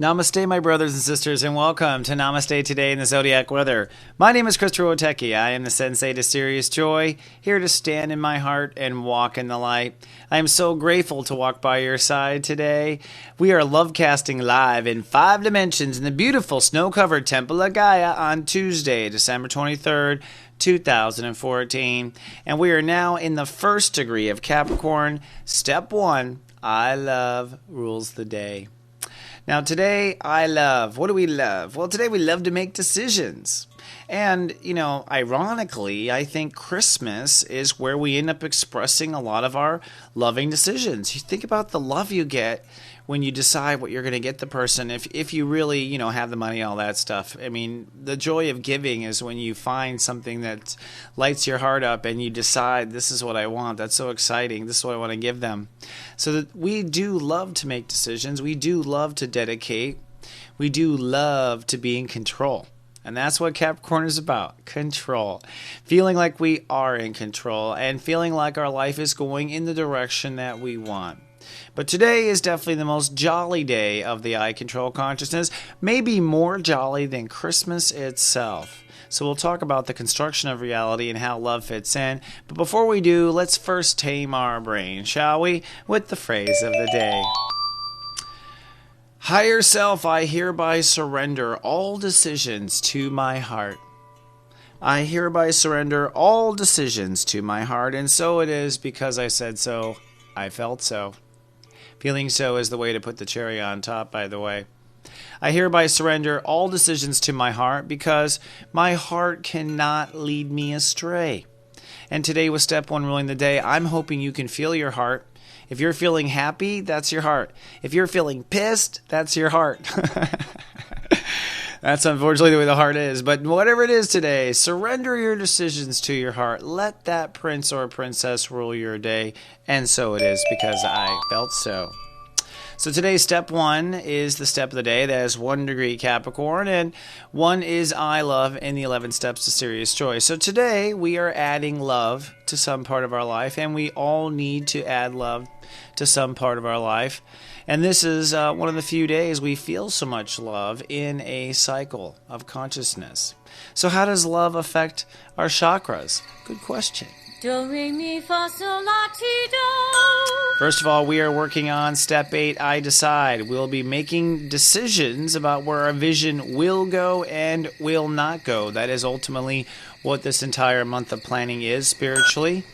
Namaste, my brothers and sisters, and welcome to Namaste Today in the Zodiac Weather. My name is Witecki. I am the sensei to Sirius Joy, here to stand in my heart and walk in the light. I am so grateful to walk by your side today. We are lovecasting live in 5 dimensions in the beautiful snow-covered Temple of Gaia on Tuesday, December 23rd, 2014. And we are now in the 1st degree of Capricorn. Step 1, I love, rules the day. Now today, I love. What do we love? Well, today we love to make decisions. And, ironically, I think Christmas is where we end up expressing a lot of our loving decisions. You think about the love you get when you decide what you're going to get the person, if you really, have the money, all that stuff. I mean, the joy of giving is when you find something that lights your heart up and you decide, this is what I want. That's so exciting. This is what I want to give them. So that we do love to make decisions. We do love to dedicate. We do love to be in control. And that's what Capricorn is about, control. Feeling like we are in control and feeling like our life is going in the direction that we want. But today is definitely the most jolly day of the I Control consciousness, maybe more jolly than Christmas itself. So we'll talk about the construction of reality and how love fits in. But before we do, let's first tame our brain, shall we? With the phrase of the day. Higher self, I hereby surrender all decisions to my heart. I hereby surrender all decisions to my heart, and so it is because I said so, I felt so. Feeling so is the way to put the cherry on top, by the way. I hereby surrender all decisions to my heart because my heart cannot lead me astray. And today with Step 1 ruling the day, I'm hoping you can feel your heart. If you're feeling happy, that's your heart. If you're feeling pissed, that's your heart. That's unfortunately the way the heart is. But whatever it is today, surrender your decisions to your heart. Let that prince or princess rule your day. And so it is because I felt so. So today's Step 1 is the step of the day. That is 1 degree Capricorn. And 1 is I love in the 11 steps to Sirius Joy. So today we are adding love to some part of our life. And we all need to add love to some part of our life. And this is one of the few days we feel so much love in a cycle of consciousness. So how does love affect our chakras? Good question. Do, re, mi, fa, sol, la, ti, do. First of all, we are working on Step 8, I decide. We'll be making decisions about where our vision will go and will not go. That is ultimately what this entire month of planning is spiritually.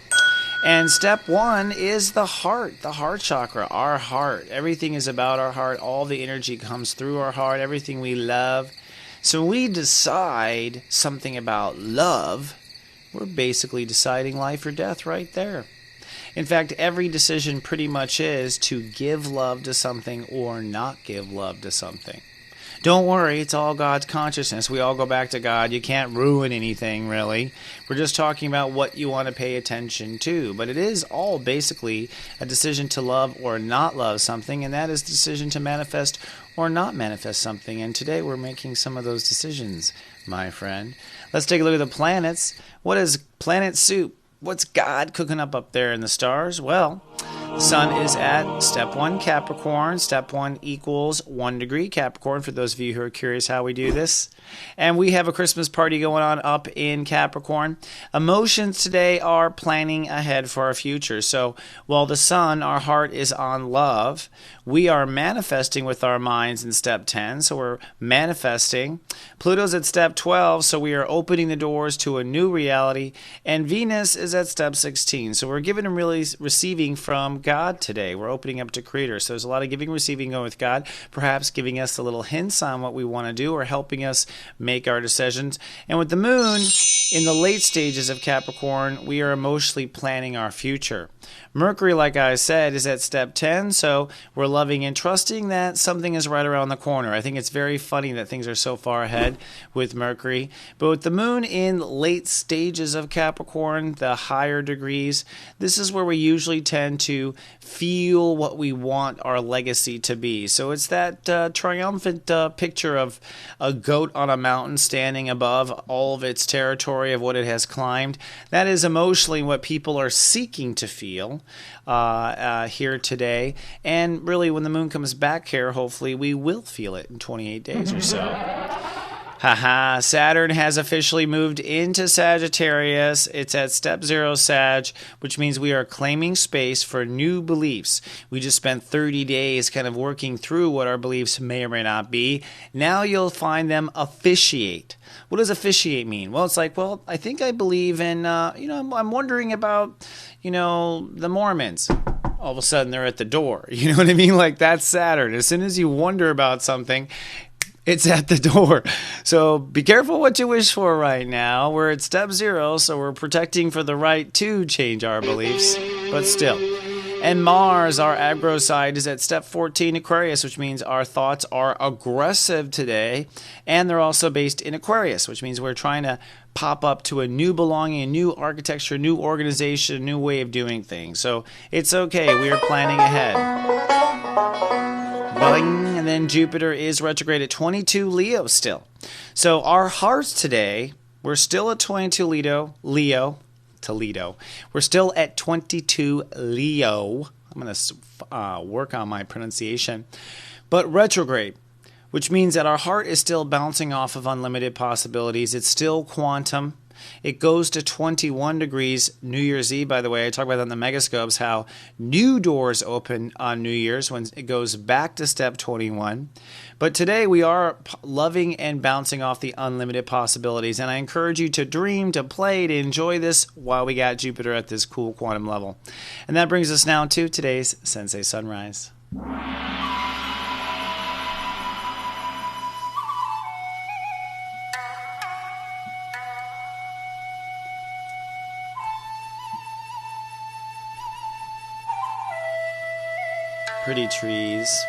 And Step 1 is the heart chakra, our heart. Everything is about our heart. All the energy comes through our heart, everything we love. So when we decide something about love, we're basically deciding life or death right there. In fact, every decision pretty much is to give love to something or not give love to something. Don't worry, it's all God's consciousness. We all go back to God. You can't ruin anything, really. We're just talking about what you want to pay attention to. But it is all basically a decision to love or not love something, and that is the decision to manifest or not manifest something. And today we're making some of those decisions, my friend. Let's take a look at the planets. What is planet soup? What's God cooking up there in the stars? Well, the sun is at Step 1 Capricorn. Step 1 equals 1 degree Capricorn, for those of you who are curious how we do this. And we have a Christmas party going on up in Capricorn. Emotions today are planning ahead for our future. So while the sun, our heart, is on love, we are manifesting with our minds in Step 10. So we're manifesting. Pluto's at Step 12, so we are opening the doors to a new reality. And Venus is at Step 16. So we're giving and really receiving from God today. We're opening up to Creator. So there's a lot of giving and receiving going with God, perhaps giving us a little hints on what we want to do or helping us make our decisions. And with the moon in the late stages of Capricorn, we are emotionally planning our future. Mercury, like I said, is at Step 10, so we're loving and trusting that something is right around the corner. I think it's very funny that things are so far ahead with Mercury. But with the moon in late stages of Capricorn, the higher degrees, this is where we usually tend to to feel what we want our legacy to be. So it's that triumphant picture of a goat on a mountain standing above all of its territory of what it has climbed. That is emotionally what people are seeking to feel here today. And really, when the moon comes back here, hopefully we will feel it in 28 days or so. Haha, Saturn has officially moved into Sagittarius. It's at step 0 Sag, which means we are claiming space for new beliefs. We just spent 30 days kind of working through what our beliefs may or may not be. Now you'll find them officiate. What does officiate mean? Well, it's like, well, I think I believe in, I'm wondering about, the Mormons. All of a sudden they're at the door. You know what I mean? Like, that's Saturn. As soon as you wonder about something, it's at the door. So be careful what you wish for right now. We're at step 0, so we're protecting for the right to change our beliefs, but still. And Mars, our aggro side, is at step 14 Aquarius, which means our thoughts are aggressive today, and they're also based in Aquarius, which means we're trying to pop up to a new belonging, a new architecture, new organization, a new way of doing things. So it's okay. We are planning ahead. Bling. And then Jupiter is retrograde at 22 Leo still. So our hearts today, we're still at 22 Leo. We're still at 22 Leo. I'm going to work on my pronunciation. But retrograde, which means that our heart is still bouncing off of unlimited possibilities. It's still quantum. It goes to 21 degrees New Year's Eve, by the way. I talk about that in the Megascopes, how new doors open on New Year's when it goes back to step 21. But today we are loving and bouncing off the unlimited possibilities. And I encourage you to dream, to play, to enjoy this while we got Jupiter at this cool quantum level. And that brings us now to today's Sensei Sunrise. Pretty trees,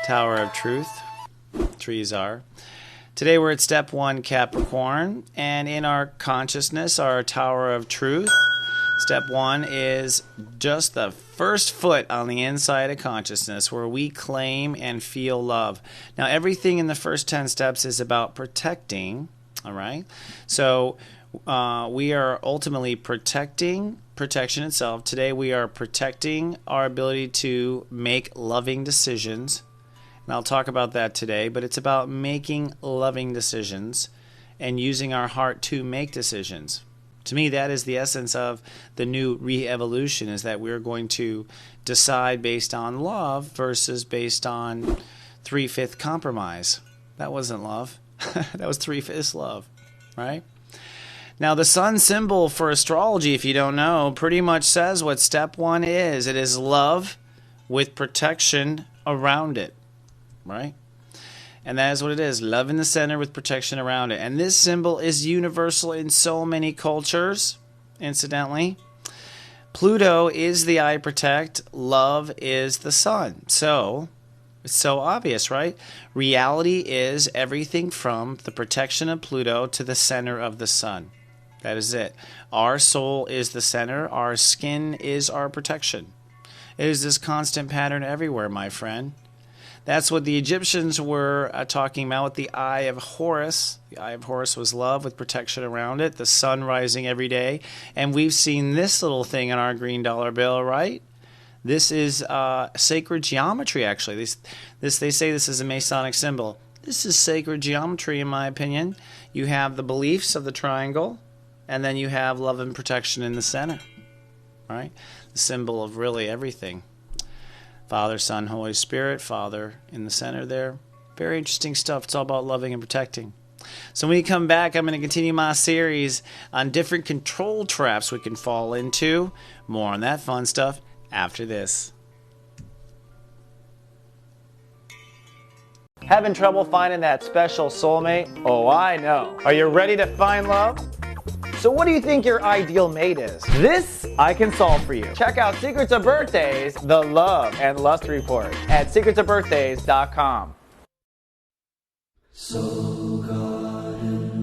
Tower of Truth, trees are. Today we're at step 1 Capricorn, and in our consciousness, our Tower of Truth, step 1 is just the first foot on the inside of consciousness where we claim and feel love. Now everything in the first 10 steps is about protecting, all right? So we are ultimately protection itself. Today we are protecting our ability to make loving decisions. And I'll talk about that today, but it's about making loving decisions and using our heart to make decisions. To me, that is the essence of the new re-evolution, is that we're going to decide based on love versus based on 3/5 compromise. That wasn't love. That was 3/5 love, right? Now, the sun symbol for astrology, if you don't know, pretty much says what step 1 is. It is love with protection around it, right? And that is what it is, love in the center with protection around it. And this symbol is universal in so many cultures, incidentally. Pluto is the I protect, love is the sun. So, it's so obvious, right? Reality is everything from the protection of Pluto to the center of the sun. That is it. Our soul is the center. Our skin is our protection. It is this constant pattern everywhere, my friend. That's what the Egyptians were talking about with the Eye of Horus. The Eye of Horus was love with protection around it, the sun rising every day. And we've seen this little thing on our green dollar bill, right? This is sacred geometry, actually. They say this is a Masonic symbol. This is sacred geometry, in my opinion. You have the beliefs of the triangle, and then you have love and protection in the center, right? The symbol of really everything. Father, Son, Holy Spirit, Father in the center there. Very interesting stuff. It's all about loving and protecting. So when we come back, I'm going to continue my series on different control traps we can fall into. More on that fun stuff after this. Having trouble finding that special soulmate? Oh, I know. Are you ready to find love? So what do you think your ideal mate is? This I can solve for you. Check out Secrets of Birthdays, the Love and Lust Report at secretsofbirthdays.com. Soul Garden.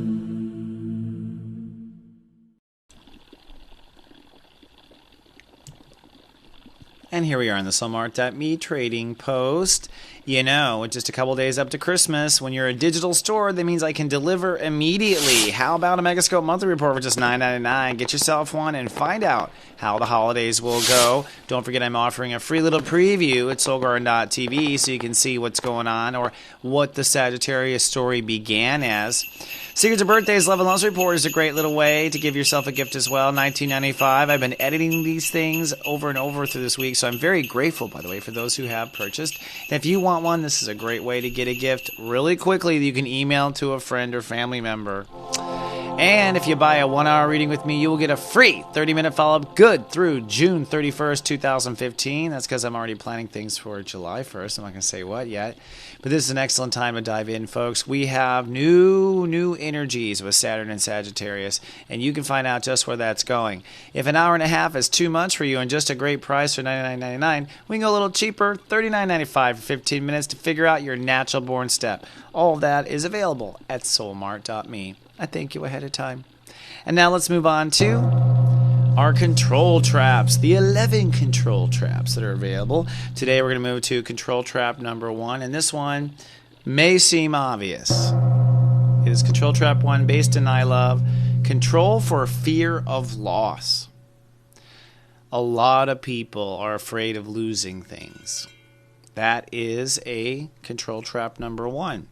And here we are on the Soulmart.me trading post. You know, with just a couple days up to Christmas, when you're a digital store, that means I can deliver immediately. How about a Megascope monthly report for just $9.99? Get yourself one and find out how the holidays will go. Don't forget I'm offering a free little preview at soulgarden.tv so you can see what's going on or what the Sagittarius story began as. Secrets of Birthdays Love and Loves Report is a great little way to give yourself a gift as well. $19.95. I've been editing these things over and over through this week, so I'm very grateful, by the way, for those who have purchased. And if you want one, this is a great way to get a gift really quickly that you can email to a friend or family member. And if you buy a 1-hour reading with me, you will get a free 30-minute follow-up good through June 31st, 2015. That's because I'm already planning things for July 1st. I'm not going to say what yet. But this is an excellent time to dive in, folks. We have new energies with Saturn and Sagittarius, and you can find out just where that's going. If an hour and a half is too much for you and just a great price for $99.99, we can go a little cheaper, $39.95 for 15 minutes to figure out your natural-born step. All of that is available at soulmart.me. I thank you ahead of time. And now let's move on to our control traps, the 11 control traps that are available. Today we're going to move to control trap number 1, and this one may seem obvious. It is control trap 1, based in I love, control for fear of loss. A lot of people are afraid of losing things. That is a control trap number 1.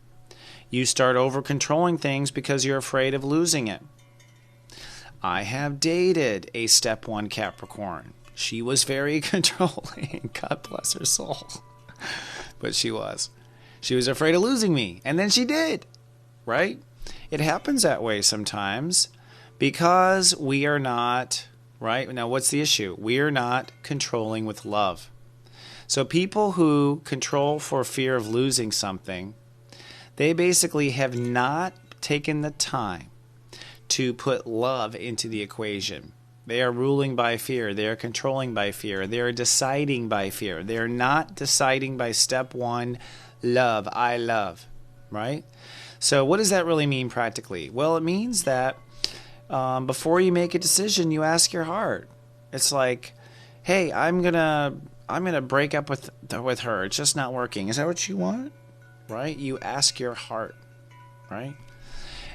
You start over-controlling things because you're afraid of losing it. I have dated a Step 1 Capricorn. She was very controlling. God bless her soul. But she was. She was afraid of losing me. And then she did. Right? It happens that way sometimes because we are not, right? Now, what's the issue? We are not controlling with love. So people who control for fear of losing something, they basically have not taken the time to put love into the equation. They are ruling by fear. They are controlling by fear. They are deciding by fear. They are not deciding by step 1, love, I love, right? So what does that really mean practically? Well, it means that before you make a decision, you ask your heart. It's like, hey, I'm gonna break up with her. It's just not working. Is that what you want? Right? You ask your heart, right?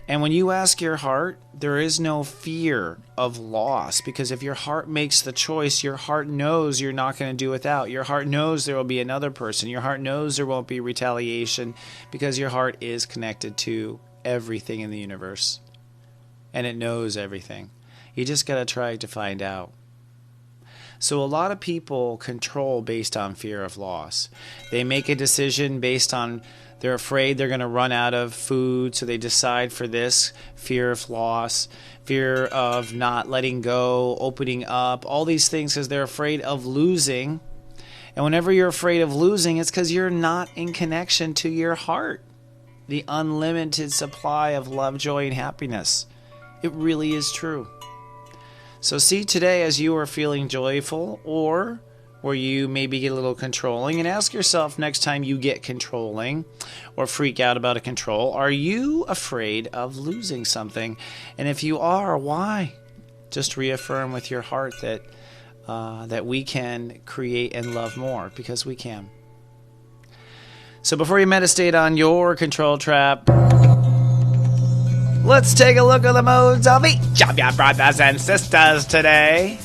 And when you ask your heart, there is no fear of loss, because if your heart makes the choice, your heart knows you're not going to do without. Your heart knows there will be another person. Your heart knows there won't be retaliation, because your heart is connected to everything in the universe. And it knows everything. You just got to try to find out. So a lot of people control based on fear of loss. They make a decision based on they're afraid they're going to run out of food, so they decide for this, fear of loss, fear of not letting go, opening up, all these things because they're afraid of losing. And whenever you're afraid of losing, it's because you're not in connection to your heart, the unlimited supply of love, joy, and happiness. It really is true. So see today as you are feeling joyful or where you maybe get a little controlling, and ask yourself next time you get controlling or freak out about a control, are you afraid of losing something? And if you are, why? Just reaffirm with your heart that that we can create and love more, because we can. So before you meditate on your control trap, let's take a look at the modes of each of your brothers and sisters today.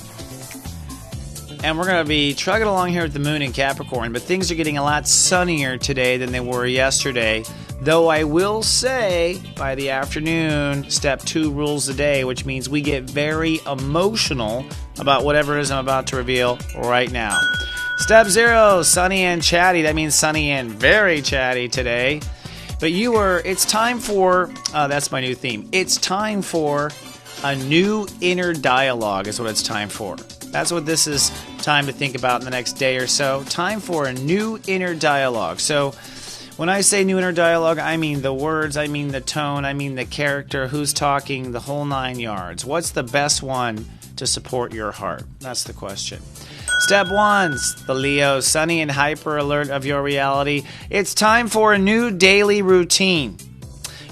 And we're going to be trucking along here with the moon in Capricorn, but things are getting a lot sunnier today than they were yesterday. Though I will say, by the afternoon, step 2 rules the day, which means we get very emotional about whatever it is I'm about to reveal right now. Step 0, sunny and chatty. That means sunny and very chatty today. But it's time for, that's my new theme. It's time for a new inner dialogue is what it's time for. That's what this is time to think about in the next day or so. Time for a new inner dialogue. So when I say new inner dialogue, I mean the words, I mean the tone, I mean the character, who's talking, the whole 9 yards. What's the best one to support your heart? That's the question. Step 1, the Leo, sunny and hyper alert of your reality. It's time for a new daily routine.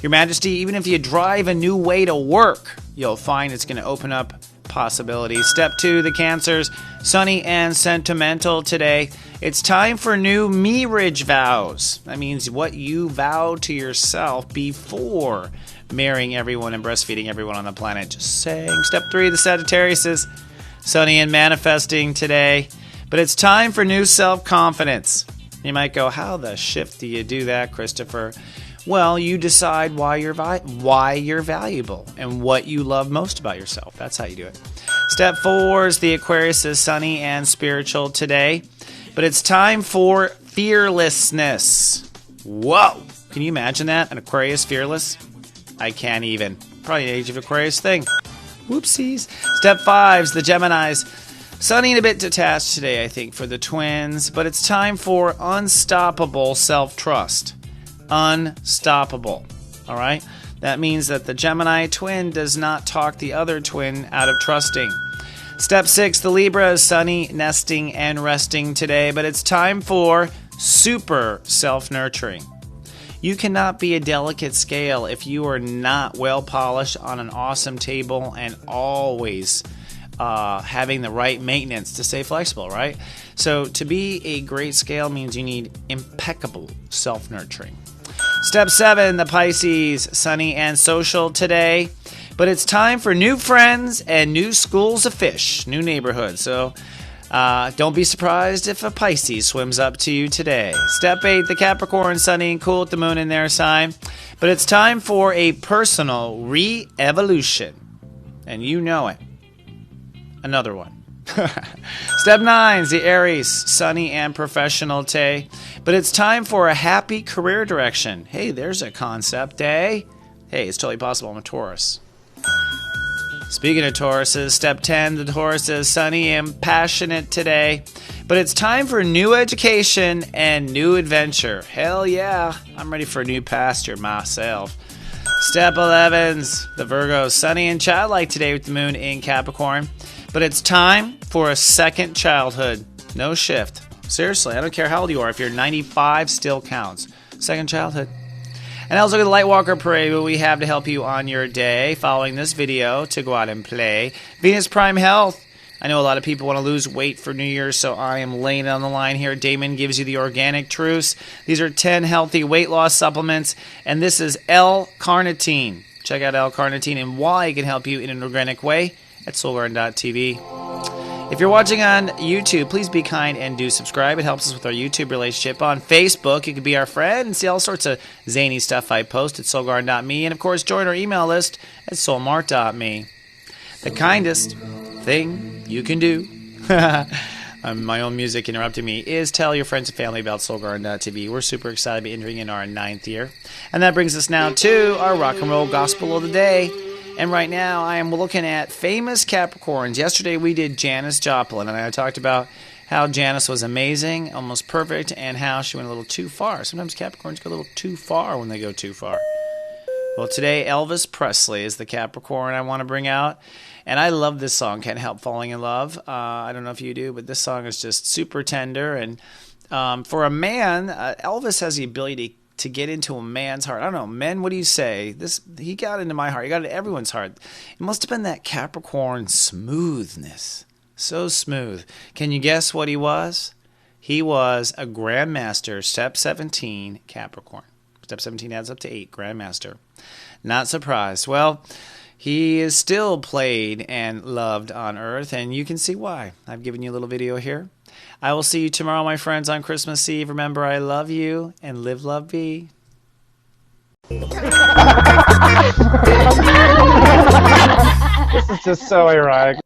Your Majesty, even if you drive a new way to work, you'll find it's going to open up possibilities. Step 2, the Cancers, sunny and sentimental today. It's time for new marriage vows. That means what you vow to yourself before marrying everyone and breastfeeding everyone on the planet. Just saying. Step 3, the Sagittarius is sunny and manifesting today. But it's time for new self-confidence. You might go, how the shift do you do that, Christopher? Well, you decide why you're valuable and what you love most about yourself. That's how you do it. Step 4 is the Aquarius is sunny and spiritual today. But it's time for fearlessness. Whoa! Can you imagine that? An Aquarius fearless? I can't even. Probably an Age of Aquarius thing. Whoopsies. Step 5 is the Geminis. Sunny and a bit detached today, I think, for the twins. But it's time for unstoppable self-trust. Unstoppable. All right? That means that the Gemini twin does not talk the other twin out of trusting. Step 6, the Libra is sunny, nesting, and resting today. But it's time for super self-nurturing. You cannot be a delicate scale if you are not well polished on an awesome table and always having the right maintenance to stay flexible, right? So to be a great scale means you need impeccable self-nurturing. Step 7, the Pisces, sunny and social today. But it's time for new friends and new schools of fish, new neighborhoods. So don't be surprised if a Pisces swims up to you today. Step 8, the Capricorn, sunny and cool with the moon in their sign. But it's time for a personal re-evolution. And you know it. Another one. Step 9 is the Aries, sunny and professional today. But it's time for a happy career direction. Hey, there's a concept, eh? Hey, it's totally possible. I'm a Taurus. Speaking of Tauruses, step 10, the Taurus is sunny and passionate today. But it's time for new education and new adventure. Hell yeah, I'm ready for a new pasture myself. Step 11's the Virgo, sunny and childlike today with the moon in Capricorn. But it's time for a second childhood. No shift. Seriously, I don't care how old you are. If you're 95, still counts. Second childhood. And now let's look at the Lightwalker Parade, what we have to help you on your day following this video to go out and play. Venus Prime Health. I know a lot of people want to lose weight for New Year's, so I am laying it on the line here. Damon gives you the organic truths. These are 10 healthy weight loss supplements, and this is L-carnitine. Check out L-carnitine and why it can help you in an organic way at soulgarden.tv. If you're watching on YouTube, please be kind and do subscribe. It helps us with our YouTube relationship. On Facebook, you can be our friend and see all sorts of zany stuff I post at soulgarden.me. And, of course, join our email list at soulmart.me. The kindest thing you can do, my own music interrupting me, is tell your friends and family about soulgarden.tv. We're super excited to be entering in our 9th year. And that brings us now to our rock and roll gospel of the day. And right now, I am looking at famous Capricorns. Yesterday, we did Janis Joplin, and I talked about how Janis was amazing, almost perfect, and how she went a little too far. Sometimes Capricorns go a little too far when they go too far. Well, today, Elvis Presley is the Capricorn I want to bring out. And I love this song, Can't Help Falling in Love. I don't know if you do, but this song is just super tender. And for a man, Elvis has the ability to get into a man's heart. I don't know, men, what do you say? He got into my heart. He got into everyone's heart. It must have been that Capricorn smoothness. So smooth. Can you guess what he was? He was a Grandmaster, Step 17 Capricorn. Step 17 adds up to 8, Grandmaster. Not surprised. Well, he is still played and loved on Earth, and you can see why. I've given you a little video here. I will see you tomorrow, my friends, on Christmas Eve. Remember, I love you, and live, love, be. This is just so ironic.